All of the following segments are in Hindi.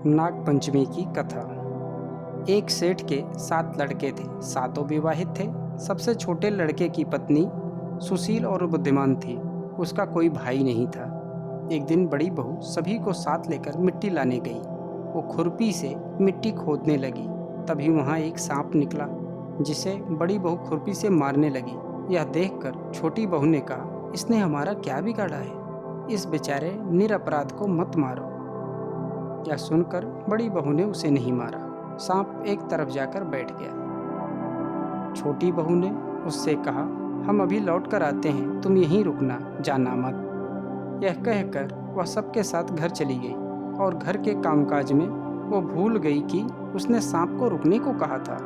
नाग पंचमी की कथा। एक सेठ के 7 लड़के थे, सातों विवाहित थे। सबसे छोटे लड़के की पत्नी सुशील और बुद्धिमान थी। उसका कोई भाई नहीं था। एक दिन बड़ी बहू सभी को साथ लेकर मिट्टी लाने गई। वो खुरपी से मिट्टी खोदने लगी। तभी वहाँ एक सांप निकला, जिसे बड़ी बहू खुरपी से मारने लगी। यह देखकर छोटी बहू ने कहा, इसने हमारा क्या बिगाड़ा है? इस बेचारे निरपराध को मत मारो। यह सुनकर बड़ी बहू ने उसे नहीं मारा। सांप एक तरफ जाकर बैठ गया। छोटी बहू ने उससे कहा, हम अभी लौट कर आते हैं, तुम यहीं रुकना, जाना मत। यह कहकर वह सबके साथ घर चली गई और घर के कामकाज में वो भूल गई कि उसने सांप को रुकने को कहा था।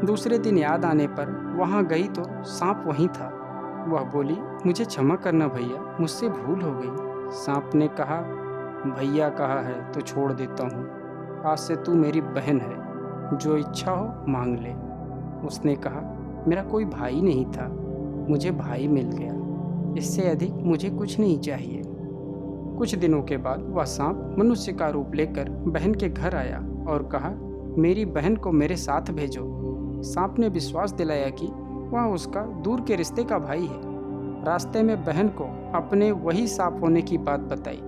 दूसरे दिन याद आने पर वहाँ गई तो सांप वहीं था। वह बोली, मुझे क्षमा करना भैया, मुझसे भूल हो गई। सांप ने कहा, भैया कहा है तो छोड़ देता हूँ। आज से तू मेरी बहन है, जो इच्छा हो मांग ले। उसने कहा, मेरा कोई भाई नहीं था, मुझे भाई मिल गया। इससे अधिक मुझे कुछ नहीं चाहिए। कुछ दिनों के बाद वह सांप मनुष्य का रूप लेकर बहन के घर आया और कहा, मेरी बहन को मेरे साथ भेजो। सांप ने विश्वास दिलाया कि वह उसका दूर के रिश्ते का भाई है। रास्ते में बहन को अपने वही सांप होने की बात बताई।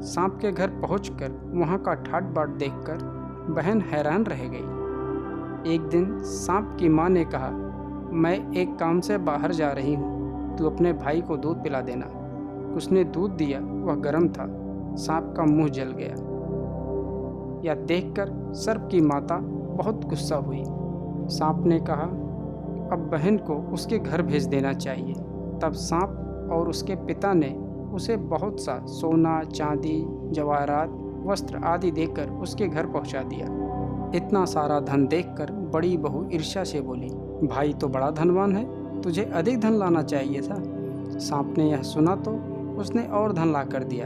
सांप के घर पहुंचकर वहां का ठाट बाट देखकर बहन हैरान रह गई। एक दिन सांप की मां ने कहा, मैं एक काम से बाहर जा रही हूँ, तू अपने भाई को दूध पिला देना। उसने दूध दिया, वह गर्म था। सांप का मुंह जल गया। यह देखकर सर्प की माता बहुत गुस्सा हुई। सांप ने कहा, अब बहन को उसके घर भेज देना चाहिए। तब सांप और उसके पिता ने उसे बहुत सा सोना, चांदी, जवाहरात, वस्त्र आदि देकर उसके घर पहुंचा दिया। इतना सारा धन देखकर बड़ी बहू ईर्ष्या से बोली, भाई तो बड़ा धनवान है, तुझे अधिक धन लाना चाहिए था। सांप ने यह सुना तो उसने और धन ला कर दिया।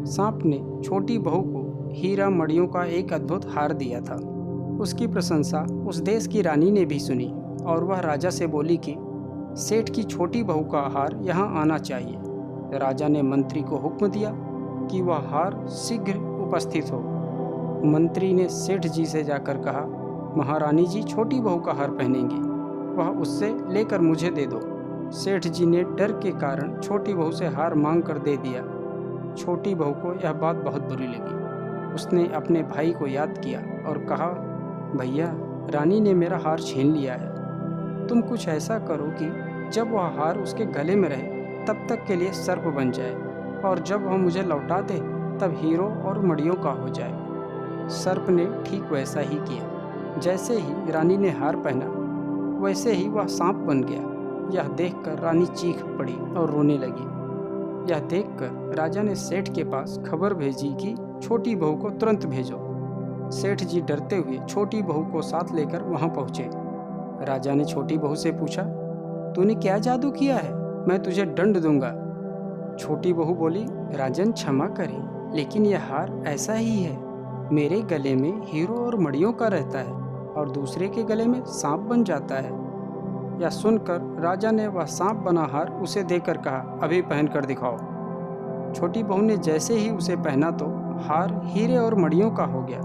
सांप ने छोटी बहू को हीरा मणियों का एक अद्भुत हार दिया था। उसकी प्रशंसा उस देश की रानी ने भी सुनी और वह राजा से बोली कि सेठ की छोटी बहू का हार यहाँ आना चाहिए। राजा ने मंत्री को हुक्म दिया कि वह हार शीघ्र उपस्थित हो। मंत्री ने सेठ जी से जाकर कहा, महारानी जी छोटी बहू का हार पहनेंगे, वह उससे लेकर मुझे दे दो। सेठ जी ने डर के कारण छोटी बहू से हार मांग कर दे दिया। छोटी बहू को यह बात बहुत बुरी लगी। उसने अपने भाई को याद किया और कहा, भैया, रानी ने मेरा हार छीन लिया है। तुम कुछ ऐसा करो कि जब वह हार उसके गले में रहे तब तक के लिए सर्प बन जाए, और जब वह मुझे लौटा दे तब हीरो और मणियों का हो जाए। सर्प ने ठीक वैसा ही किया। जैसे ही रानी ने हार पहना, वैसे ही वह सांप बन गया। यह देखकर रानी चीख पड़ी और रोने लगी। यह देखकर राजा ने सेठ के पास खबर भेजी कि छोटी बहू को तुरंत भेजो। सेठ जी डरते हुए छोटी बहू को साथ लेकर वहां पहुंचे। राजा ने छोटी बहू से पूछा, तूने क्या जादू किया है? मैं तुझे दंड दूंगा। छोटी बहू बोली, राजन क्षमा करें, लेकिन यह हार ऐसा ही है। मेरे गले में हीरो और मणियों का रहता है और दूसरे के गले में सांप बन जाता है। यह सुनकर राजा ने वह सांप बना हार उसे देकर कहा, अभी पहन कर दिखाओ। छोटी बहू ने जैसे ही उसे पहना तो हार हीरे और मणियों का हो गया।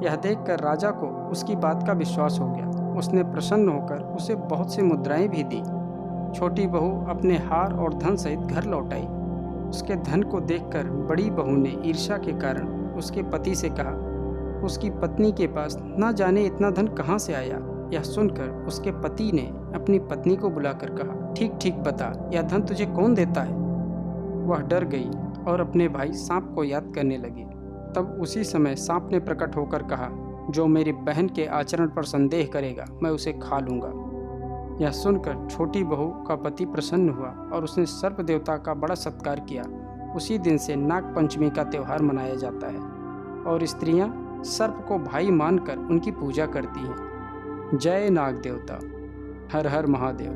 यह देखकर राजा को उसकी बात का विश्वास हो गया। उसने प्रसन्न होकर उसे बहुत सी मुद्राएं भी दी। छोटी बहू अपने हार और धन सहित घर लौट आई। उसके धन को देखकर बड़ी बहू ने ईर्ष्या के कारण उसके पति से कहा, उसकी पत्नी के पास ना जाने इतना धन कहाँ से आया। यह सुनकर उसके पति ने अपनी पत्नी को बुलाकर कहा, ठीक ठीक बता, यह धन तुझे कौन देता है? वह डर गई और अपने भाई सांप को याद करने लगी। तब उसी समय सांप ने प्रकट होकर कहा, जो मेरी बहन के आचरण पर संदेह करेगा, मैं उसे खा लूँगा। यह सुनकर छोटी बहू का पति प्रसन्न हुआ और उसने सर्प देवता का बड़ा सत्कार किया। उसी दिन से नाग पंचमी का त्यौहार मनाया जाता है और स्त्रियां सर्प को भाई मानकर उनकी पूजा करती हैं। जय नाग देवता। हर हर महादेव।